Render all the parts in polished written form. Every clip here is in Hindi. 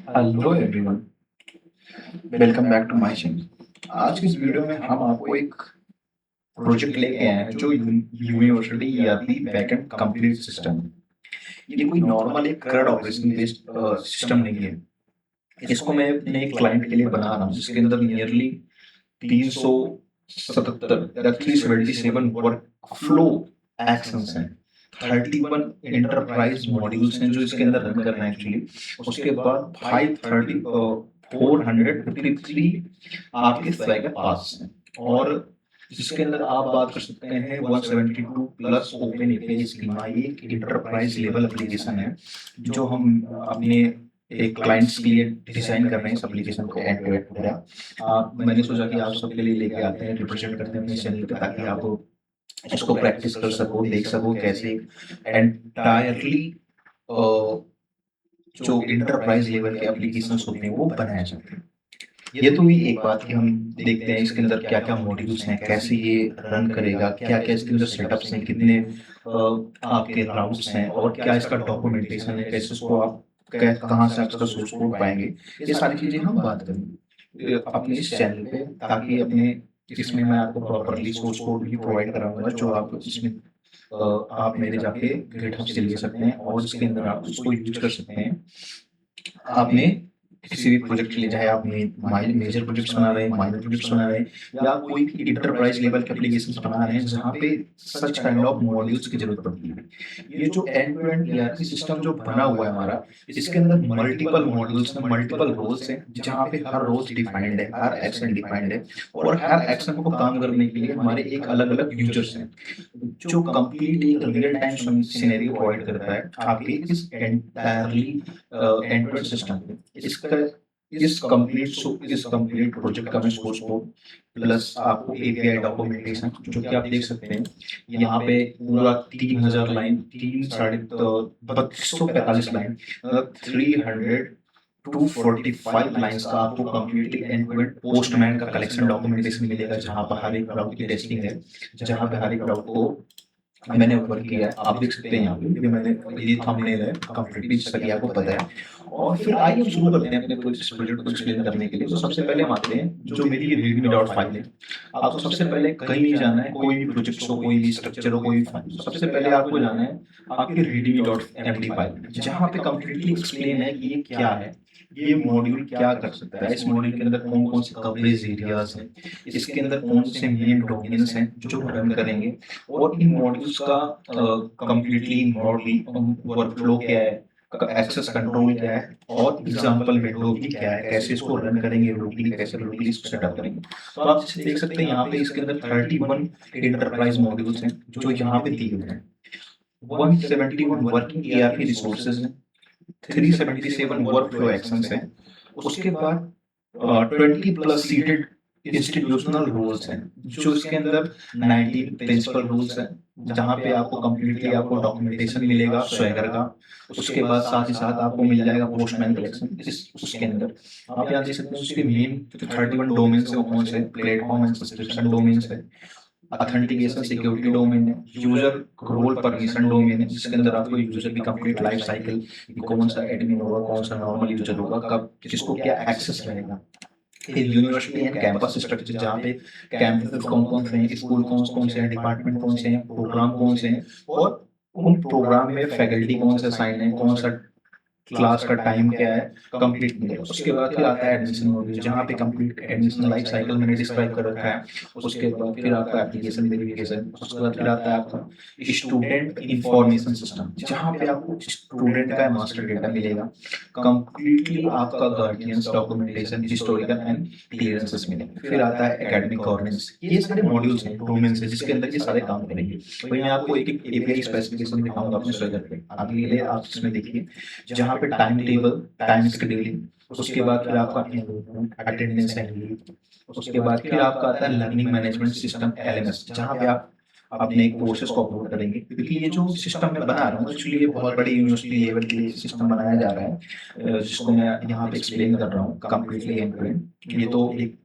Hello everyone, welcome back to my channel. आज की इस वीडियो में हम आपको एक प्रोजेक्ट लेके आए हैं जो university ERP backend complete system है। ये कोई नॉर्मल एक CRUD ऑपरेशन बेस्ड सिस्टम नहीं है। इसको मैं अपने एक क्लाइंट के लिए बना रहा हूँ जिसके अंदर नियरली 377 या 377 वर्क फ्लो एक्शंस हैं। 31 इंटरप्राइज मॉड्यूल्स हैं जो इसके अंदर रन कर रहे हैं एक्चुअली। उसके बाद 453 आपके स्वैग पास हैं, और जिसके अंदर आप बात कर सकते हैं 172 प्लस ओपन एपीआई स्कीमा। ये एक इंटरप्राइज लेवल एप्लीकेशन है जो हम अपने एक क्लाइंट्स के लिए डिजाइन कर रहे हैं इस एप्लीकेशन को एंड टू एंड पूरा। मैंने सोचा कि आप सबके लिए लेके आते हैं, रिप्रेजेंट करते हैं अपने चैनल पे, ताकि आप इसको प्रैक्टिस कर सको, देख सको कैसे एंटायरली जो इंटरप्राइज लेवल के एप्लीकेशंस होते हैं वो बनाए जाते हैं। ये तो हुई एक बात कि हम देखते हैं इसके अंदर क्या क्या मॉड्यूल्स हैं, कैसे ये रन करेगा, क्या क्या इसके अंदर सेटअप्स हैं, कितने आपके राउट्स हैं, और क्या इसका डॉक्यूमेंटेशन है, कैसे उसको आप कहाँ से आप इसका सोर्स कोड पाएंगे। ये सारी चीजें हम बात करेंगे अपने इस चैनल पे, ताकि अपने इसमें मैं आपको प्रॉपरली सोर्स कोड भी प्रोवाइड कराऊंगा जो आप इसमें आप मेरे जाके गिटहब से ले सकते हैं और इसके अंदर आप उसको यूज कर सकते हैं। आपने किसी भी प्रोजेक्ट के लिए, चाहे आप मेजर प्रोजेक्ट्स बना रहे हैं, माइनर प्रोजेक्ट्स बना रहे हैं, या कोई भी इंटरप्राइज लेवल के एप्लीकेशंस बना रहे हैं जहाँ पे सच काइंड ऑफ मॉड्यूल्स की जरूरत पड़ती है। ये जो end to end ERP system जो बना हुआ है हमारा, इसके अंदर मल्टीपल मॉड्यूल्स हैं, मल्टीपल रोल्स हैं, जहाँ पे हर रोल्स डिफाइंड है, हर एक्शन डिफाइंड है, और हर एक्शन को काम करने के लिए हमारे एक अलग अलग यूजर्स हैं जो कंप्लीट एक रियल टाइम सिनेरियो प्रोवाइड करता है आपके इस entirely end to end system पे। इसका इस कंप्लीट प्रोजेक्ट का मैं सोर्स कोड प्लस आपको एपीआई डॉक्यूमेंटेशन जो कि आप देख सकते हैं यहाँ पे पूरा 3000 लाइन, 3245 लाइन, 245 लाइंस का आपको completely end to end Postman का कलेक्शन डॉक्यूमेंटेशन मिलेगा, जहां पर हर एक राउट की टेस्टिंग है, जहां पे हर एक राउट को मैंने वर्क किया है। आप देख सकते हैं यहाँ पे ये मैंने ये थंबनेल है, कंप्लीटली जैसा कि आपको पता है। और फिर आइए हम शुरू करते हैं अपने प्रोजेक्ट को एक्सप्लेन करने के लिए। तो सबसे पहले हम आते हैं जो मेरी रीडमी डॉट फाइल है। आपको सबसे पहले कहीं नहीं जाना है, कोई भी प्रोजेक्ट हो, कोई भी स्ट्रक्चर हो, कोई भी फाइल, सबसे पहले आपको जाना है आपकी रीडमी डॉट एमडी फाइल, जहाँ पे कंप्लीटली एक्सप्लेन है कि ये क्या है, ये मॉड्यूल क्या कर सकता है, इस मॉड्यूल के अंदर कौन कौन से कवरेज एरियाज हैं, इसके अंदर कौन से मेन डोमेन्स हैं जो रन करेंगे, और इन मॉड्यूल्स का कंप्लीटली ब्रॉडली वर्कफ्लो क्या है, एक्सेस कंट्रोल क्या है, और एग्जांपल विंडो भी क्या है, कैसे इसको रन करेंगे लोकली, कैसे लोकली इसको सेटअप करेंगे। तो आप जैसे देख सकते हैं यहाँ पे इसके अंदर 31 इंटरप्राइज मॉड्यूल्स हैं जो यहाँ पे दिए हुए हैं। 171 वर्किंग एआरपी रिसोर्सेज हैं, 377 वर्कफ्लो एक्शंस हैं, उसके बाद 20 प्लस सीटेड इंस्टीट्यूशनल रूल्स हैं, जो इसके अंदर 19 प्रिंसिपल रूल्स हैं, जहाँ पे आपको कंप्लीटली आपको डॉक्यूमेंटेशन मिलेगा स्वैगर का। उसके बाद साथ ही साथ आपको मिल जाएगा पोस्टमैन कलेक्शन इस उसके अंदर। आप यहाँ देख सकते हैं उसके मेन 31 डोमेन्स है वो कौन से, प्लेटफॉर्म एंड सब्सक्रिप्शन डोमेन्स है, ऑथेंटिकेशन सिक्योरिटी डोमेन है, यूजर रोल परमिशन डोमेन है, जिसके अंदर आपको यूजर की कंप्लीट लाइफ साइकिल, कौन सा एडमिन होगा, कौन सा नॉर्मल यूजर होगा, कब किसको क्या एक्सेस रहेगा। फिर यूनिवर्सिटी एंड कैंपस स्ट्रक्चर, जहाँ पे कैंपस कौन कौन से हैं, स्कूल कौन कौन से हैं, डिपार्टमेंट कौन से हैं, प्रोग्राम कौन से हैं, और उन प्रोग्राम में फैकल्टी कौन से असाइन है, कौन सा क्लास का टाइम क्या है, कंप्लीट मिलेगा। उसके बाद फिर आता है एडमिशन मॉड्यूल, जहाँ पे कंप्लीट एडमिशन लाइफ साइकिल मैंने डिस्क्राइब कर रखा है। उसके बाद फिर आपका एप्लीकेशन वेरिफिकेशन, उसके बाद फिर आता है आपका स्टूडेंट इंफॉर्मेशन सिस्टम, जहाँ पे आपको स्टूडेंट का मास्टर डेटा मिलेगा, कंप्लीटली आपका guardians documentation, historical and clearances मिलेंगे। फिर आता है एकेडमिक गवर्नेंस। ये सारे मॉड्यूल्स हैं, डोमेन्स हैं, जिसके अंदर ये सारे काम करेंगे। वही मैं आपको एक एक एपीआई स्पेसिफिकेशन दिखाऊंगा अपने स्वेगर पे, आपके लिए आप इसमें देखिए, जहाँ पे टाइम टेबल, टाइम शेड्यूलिंग, उसके बाद फिर आपका अटेंडेंस एंड लीव, उसके बाद फिर आपका आता है लर्निंग मैनेजमेंट सिस्टम एलएमएस, जहाँ पे आप अपने कोर्सेज को अपलोड करेंगे। क्योंकि ये जो सिस्टम मैं बना रहा हूँ एक्चुअली ये बहुत बड़ी यूनिवर्सिटी लेवल के लिए सिस्टम बनाया जा रहा है, जिसको मैं यहाँ पे एक्सप्लेन कर रहा हूँ कंप्लीटली एंड टू एंड। ये तो एक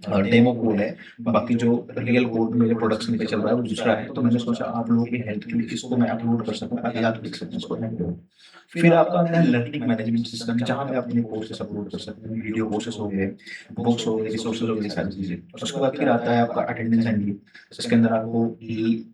डेमो कोड है, बाकी जो रियल कोड मेरे प्रोडक्शन पे चल रहा है वो दूसरा है। तो मैंने सोचा आप लोगों की हेल्प के लिए इसको मैं अपलोड कर सकूँ ताकि आप देख सकें इसको हैंड टू। फिर आपका आता है लर्निंग मैनेजमेंट सिस्टम, जहाँ पे आप अपने कोर्सेस अपलोड कर सकते हैं, वीडियो कोर्सेस हो गए, बुक्स हो गए, रिसोर्सेज हो गए, सारी चीज़ें। उसके बाद फिर आता है आपका अटेंडेंस एंड लीव, जिसके अंदर आपको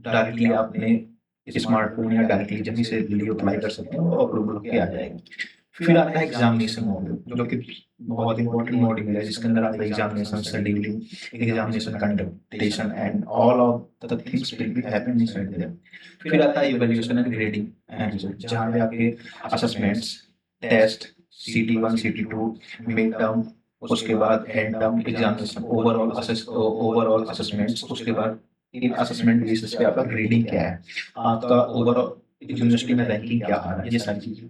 डायरेक्टली आपने स्मार्टफ़ोन या डायरेक्टली जहीं से लीव अप्लाई कर सकते हैं, वो अप्रूवल होके आ जाएगी। फिर आता है एग्जामिनेशन मॉड्यूल, जो कि बहुत इंपॉर्टेंट मॉड्यूल है, जिसके अंदर आपका examination, scheduling, examination conductation and all of the things will be happen inside there. फिर आता है evaluation and grading and result, जहाँ पे आपके असेसमेंट्स, टेस्ट, सीटी 1, सीटी 2, मिड टर्म, उसके बाद and term examination, overall assessments, उसके बाद इन असेसमेंट बेसिस पे आपका ग्रेडिंग क्या है, आपका ओवरऑल यूनिवर्सिटी में रैंकिंग क्या आ रहा है, ये सारी चीज़ें।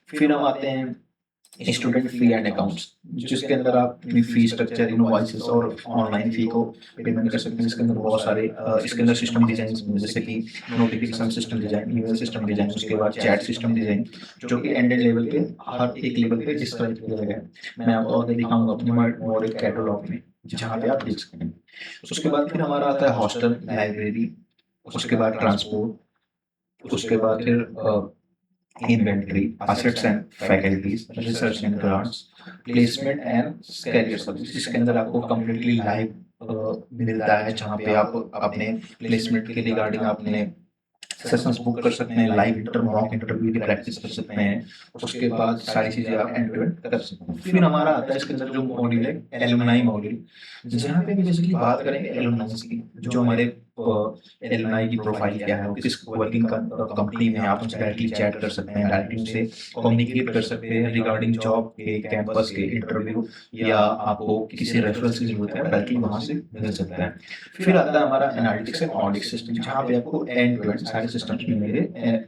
फिर हम आते हैं स्टूडेंट फी एंड अकाउंट्स, जिसके अंदर आप अपनी फी स्ट्रक्चर, इनवॉइसेस और ऑनलाइन फी को पेमेंट कर सकते हैं। इसके अंदर बहुत सारे इसके अंदर सिस्टम डिजाइन, जैसे कि notification system design, email system design, उसके बाद चैट सिस्टम डिजाइन, जो कि एंडेड लेवल पे हर एक लेवल पे डिस्क्राइब किया गया है। मैं आपको आगे दिखाऊंगा अपने मॉडल कैटलॉग में, जहाँ पे आप देख सकते हैं। उसके बाद फिर हमारा आता है हॉस्टल, लाइब्रेरी, उसके बाद ट्रांसपोर्ट, उसके बाद फिर inventory, assets and faculties, research and grants, placement and career service, जिसके अंदर आपको completely live मिलता है, जहाँ पे आप अपने प्लेसमेंट के रिगार्डिंग अपने सेशंस बुक कर सकते हैं, लाइव मॉक इंटरव्यू की प्रैक्टिस कर सकते हैं। उसके बाद सारी चीज़ें आप एंड टू एंड कर सकते हैं। फिर हमारा आता है इसके अंदर जो मॉड्यूल है एलुमनाई मॉड्यूल, जहाँ पे बेसिकली बात करेंगे एलुमनाई की, जो हमारे एलुमनाई की प्रोफाइल क्या है, वो किस वर्किंग कंपनी में, आप उनसे डायरेक्टली चैट कर सकते हैं, डायरेक्टली उनसे कम्युनिकेट कर सकते हैं रिगार्डिंग जॉब के, कैंपस के इंटरव्यू, या आपको किसी रेफरेंस की जरूरत है डायरेक्टली वहाँ से मिल सकता है। फिर आता है हमारा एनालिटिक्स एंड ऑडिट सिस्टम, जहाँ पे आपको एंड टू एंड सारे सिस्टम्स मिलेंगे,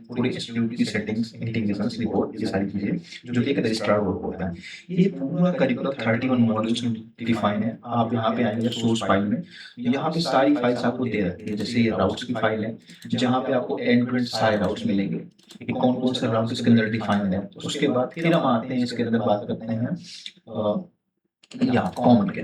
पूरे इंस्टीट्यूट की सेटिंग्स, इंटीग्रेशंस, रिपोर्ट, ये सारी चीजें जो कि एक रजिस्ट्रार वर्क होता है। ये पूरा करिकुलम 31 मॉड्यूल्स में डिफाइन है। आप यहाँ पे आएंगे सोर्स फाइल में, यहाँ पे सारी फाइल्स आपको दे रखी है। जैसे ये राउट्स की फाइल है, जहाँ पे आपको एंड टू एंड सारे राउट्स मिलेंगे कि कौन कौन से राउट इसके अंदर डिफाइंड है। उसके बाद फिर हम आते हैं इसके अंदर बात करते हैं या कॉमन के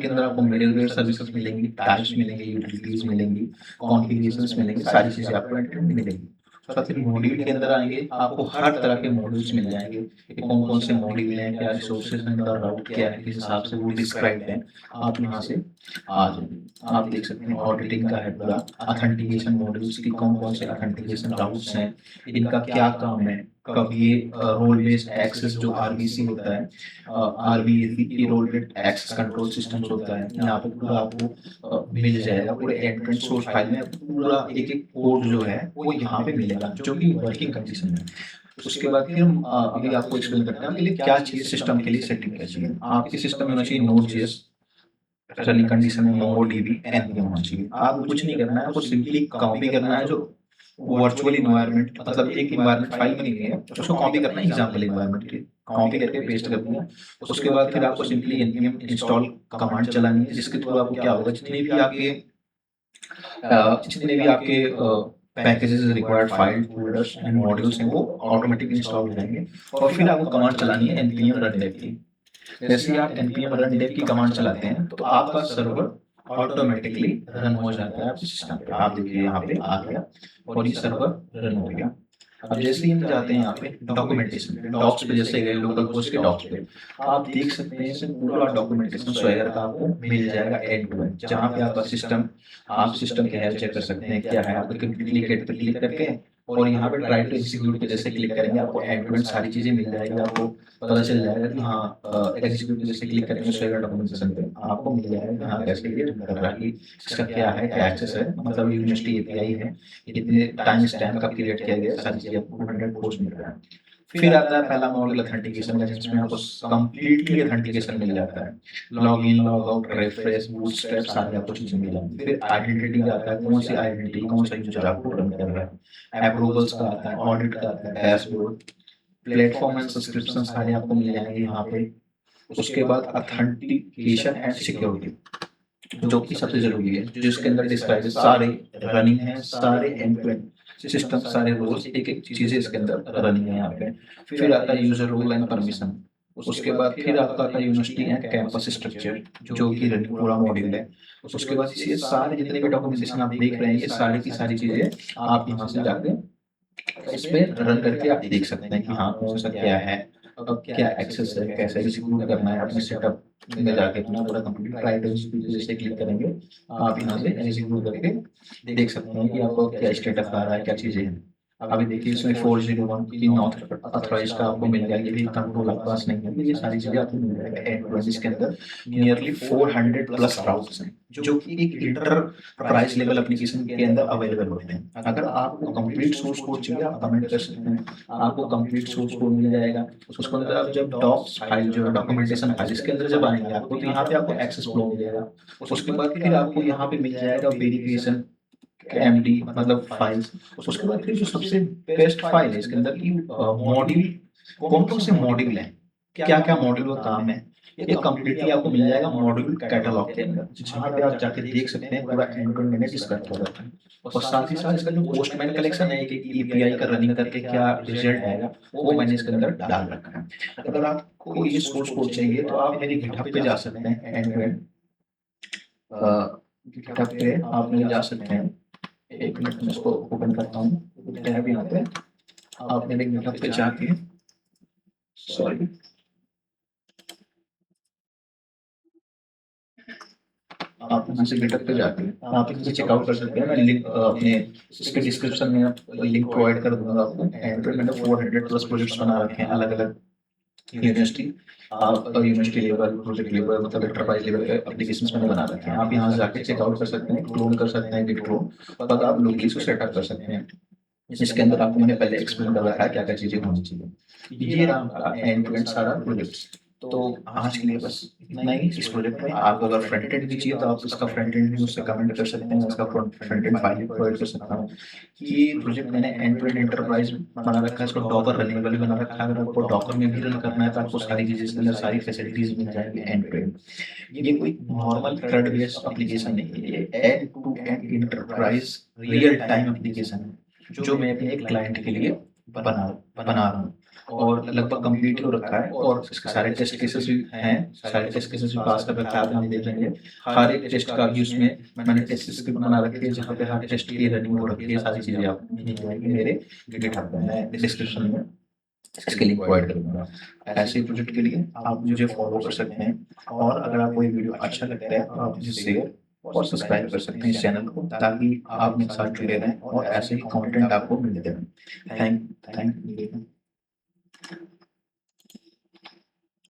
अंदर आपको मिडलवेयर सर्विसेज मिलेंगी, टाइप्स मिलेंगे, यूटिलिटीज मिलेंगी, कॉन्फ़िगरेशंस मिलेंगे, सारी चीज़ें आपको एंड टू एंड मिलेंगी। उसके बाद फिर मॉड्यूल के अंदर आएंगे, आपको हर तरह के मॉड्यूल्स मिल जाएंगे कि कौन कौन से मॉड्यूल हैं, क्या रिसोर्सेज हैं, उनका राउट क्या है, किस हिसाब से वो डिस्क्राइब है। आप यहाँ से आ जाएंगे, आप देख सकते हैं ऑडिटिंग का है पूरा, ऑथेंटिकेशन मॉड्यूल्स की कौन कौन से ऑथेंटिकेशन राउट्स हैं, इनका क्या काम है, कब ये रोल बेस्ड एक्सेस जो आरबीसी होता है, RBC role based access control systems होता है, यहाँ पे पूरा आपको मिल जाएगा। पूरे end to end source file में पूरा एक एक कोड जो है वो यहाँ पे मिलेगा, जो कि वर्किंग कंडीशन में। उसके बाद फिर हम अभी आपको एक्सप्लेन करते हैं आपके लिए क्या चाहिए सिस्टम के लिए, सेटिंग क्या चाहिए। आपके सिस्टम में होना चाहिए नोड.जेएस, रनिंग कंडीशन में मोंगोडीबी, एनपीएम होना चाहिए। आपको कुछ नहीं करना है, आपको सिंपली कॉपी करना है जो वर्चुअल इन्वायरमेंट, मतलब एक इन्वायरमेंट फाइल बनी हुई है, उसको कॉपी करना है एग्जाम्पल इन्वायरमेंट की, कॉपी करके पेस्ट कर दिया। उसके बाद फिर आपको सिंपली npm इंस्टॉल कमांड चलानी है, जिसके थ्रू आपको क्या होगा, जितने भी आपके packages required file folders and modules हैं वो ऑटोमेटिकली इंस्टॉल हो जाएंगे। और फिर आपको कमांड चलानी है npm रन dev की। जैसे ही आप npm रन dev की कमांड चलाते हैं तो आपका सर्वर ऑटोमेटिकली रन हो जाता है आपके सिस्टम पे। आप देखिए यहाँ पे आ गया और ये सर्वर रन हो गया। अब जैसे ही हम जाते हैं यहाँ पे डॉक्यूमेंटेशन पे, डॉक्स पे जैसे गए लोकल होस्ट के डॉक्स पे, आप देख सकते हैं इसमें पूरा डॉक्यूमेंटेशन स्वैगर का आपको मिल जाएगा एंड टू एंड, जहाँ पे आपका सिस्टम, आप सिस्टम के हेल्थ चेक कर सकते हैं क्या है, आपको डुप्लीकेट पे क्लिक करके और यहाँ पे ट्राई टू एग्जीक्यूट पे जैसे क्लिक करेंगे आपको एंड टू एंड सारी चीजें मिल जाएगी। आपको पता चल जाएगा कि हाँ एग्जीक्यूट पे जैसे क्लिक करेंगे स्वैगर डॉक्यूमेंटेशन पे आपको मिल जाएगा हाँ कैसे ये कर रहा है, कि इसका क्या है, क्या एक्सेस है, मतलब यूनिवर्सिटी एपीआई है, इतने टाइम स्टैम्प का क्रिएट किया गया, सारी चीजें आपको 100 पोस्ट मिल रहा है। फिर आता है पहला मॉडल ऑथेंटिकेशन का, जिसमें आपको कंप्लीटली ऑथेंटिकेशन मिल जाता है, log in, log out, refresh, bootstrap, सारी आपको चीजें मिल जाती है। फिर आइडेंटिटी का आता है, कौन सी आइडेंटिटी, कौन सा यूजर आपको रन कर रहा है, अप्रूवल्स का आता है, ऑडिट का आता है, डैशबोर्ड, प्लेटफॉर्म एंड सब्सक्रिप्शन सारे आपको मिल जाएंगे यहाँ पे। उसके बाद ऑथेंटिकेशन एंड सिक्योरिटी, जो कि सबसे जरूरी है, जिसके अंदर डिस्क्राइब सारे रनिंग है, सारे एंड टू एंड सिस्टम, सारे रोल्स, एक एक चीजें इसके अंदर रनिंग है यहाँ पे। फिर आता है यूजर रोल एंड परमिशन, उसके बाद फिर आपका आता है यूनिवर्सिटी एंड कैंपस स्ट्रक्चर, जो कि रनिंग पूरा मॉड्यूल है। उसके बाद ये सारे जितने भी डॉक्यूमेंटेशन आप देख रहे हैं, ये सारी की सारी चीजें आप यहाँ से जाके इस पे रन करके आप देख सकते हैं कि हाँ कौन सा क्या है, अब क्या एक्सेस है, कैसे एग्जीक्यूट करना है अपने सेटअप में जाके अपना पूरा कंप्लीट राइट जैसे क्लिक करेंगे आप यहाँ से एग्जीक्यूट करके देख सकते हैं कि आपको क्या स्टेटस आ रहा है, क्या चीजें हैं। अभी देखिए इसमें 401 की नॉट अथॉराइज का आपको मिल जाएगा, ये भी कंट्रोल आपके पास नहीं है, ये सारी चीजें आपको मिल जाएगा एंड टू एंड। इसके अंदर नियरली 400 प्लस राउट्स हैं जो कि एक इंटरप्राइज लेवल एप्लीकेशन के अंदर अवेलेबल होते हैं। अगर आपको कंप्लीट सोर्स कोड चाहिए आप कमेंट कर सकते हैं, आपको कंप्लीट सोर्स कोड मिल जाएगा। उसके अंदर आप जब डॉक्स फाइल जो डॉक्यूमेंटेशन फाइल इसके अंदर जब आएंगे आपको तो यहाँ पे आपको एक्सेस फ्लो मिलेगा। उसके बाद फिर आपको यहाँ पे मिल जाएगा वेरिफिकेशन एमडी मतलब फाइल्स। उसके बाद फिर जो सबसे बेस्ट फाइल है इसके अंदर की मॉड्यूल, कौन कौन से मॉड्यूल है, क्या क्या मॉड्यूल का काम है, ये कंप्लीटली आपको मिल जाएगा मॉड्यूल कैटलॉग के अंदर, जहाँ पे आप जाके देख सकते हैं पूरा एंड टू एंड मैंने डिस्कस किया था। और साथ ही साथ इसका जो पोस्टमैन कलेक्शन है कि एपीआई का रनिंग करके क्या रिजल्ट आएगा वो मैंने इसके अंदर डाल रखा है। अगर आपको ये सोर्स कोड चाहिए तो आप मेरे गिटहब पे जा सकते हैं, एंड टू एंड गिटहब पे आप मेरे जा सकते हैं। एक मिनट में इसको ओपन करता हूँ, टैब यहाँ पे आप मेरे गिटहब पे जाके, सॉरी आप यहाँ से गिटहब पे जाके आप इसे चेकआउट कर सकते हैं। मैं लिंक अपने इसके डिस्क्रिप्शन में लिंक प्रोवाइड कर दूंगा आपको। एंड पे मैंने 400 प्लस प्रोजेक्ट्स बना रखे हैं अलग अलग यूनिवर्सिटी, आप यूनिवर्सिटी लेवल, प्रोजेक्ट लेवल, मतलब एंटरप्राइज लेवल के एप्लीकेशंस मैंने बना रखे हैं। आप यहाँ से जाके चेकआउट कर सकते हैं, क्लोन कर सकते हैं गिट क्लोन, तब आप लोकली इसको सेटअप कर सकते हैं। इसके अंदर आपको मैंने पहले एक्सप्लेन कर रखा है क्या क्या चीजें होनी चाहिए। ये रहा आपका एंड टू एंड सारा प्रोजेक्ट। तो आज के लिए बस इतना ही इस प्रोजेक्ट में। आपको अगर फ्रंट एंड भी चाहिए तो आप इसका फ्रंट एंड भी मुझसे कमेंट कर सकते हैं, इसका फ्रंट एंड फाइल प्रोवाइड कर सकता हूँ। ये प्रोजेक्ट मैंने एंड टू एंड एंटरप्राइज बना रखा है, इसको डॉकर रनिंग वाले बना रखा है। अगर आपको डॉकर में भी रन करना है तो आपको सारी चीजें इसके अंदर सारी फैसिलिटीज मिल जाएंगी एंड टू एंड। ये कोई नॉर्मल थ्रेड बेस्ड एप्लीकेशन नहीं है, ये end to end enterprise real time application है जो मैं अपने एक क्लाइंट के लिए बना बना रहा हूँ और लगभग कंप्लीट हो रखा है। और इसके सारे टेस्ट केसेस भी हैं, सारे टेस्ट केसेस भी पास कर रखा है, आप यहाँ देखेंगे हर एक टेस्ट का भी उसमें मैंने टेस्ट स्क्रिप्ट बना रखी है जहाँ पे हर टेस्ट की रनिंग हो रखी है। सारी चीजें आप मिल जाएंगी मेरे गिटहब पे, मैं डिस्क्रिप्शन में इसके लिंक प्रोवाइड करूंगा। ऐसे प्रोजेक्ट के लिए आप मुझे फॉलो कर सकते हैं, और अगर आपको ये वीडियो अच्छा लगता है तो आप मुझे शेयर और सब्सक्राइब कर सकते हैं इस चैनल को, ताकि आप मेरे साथ जुड़े रहें और ऐसे ही कंटेंट आपको मिलते रहें। Thank you.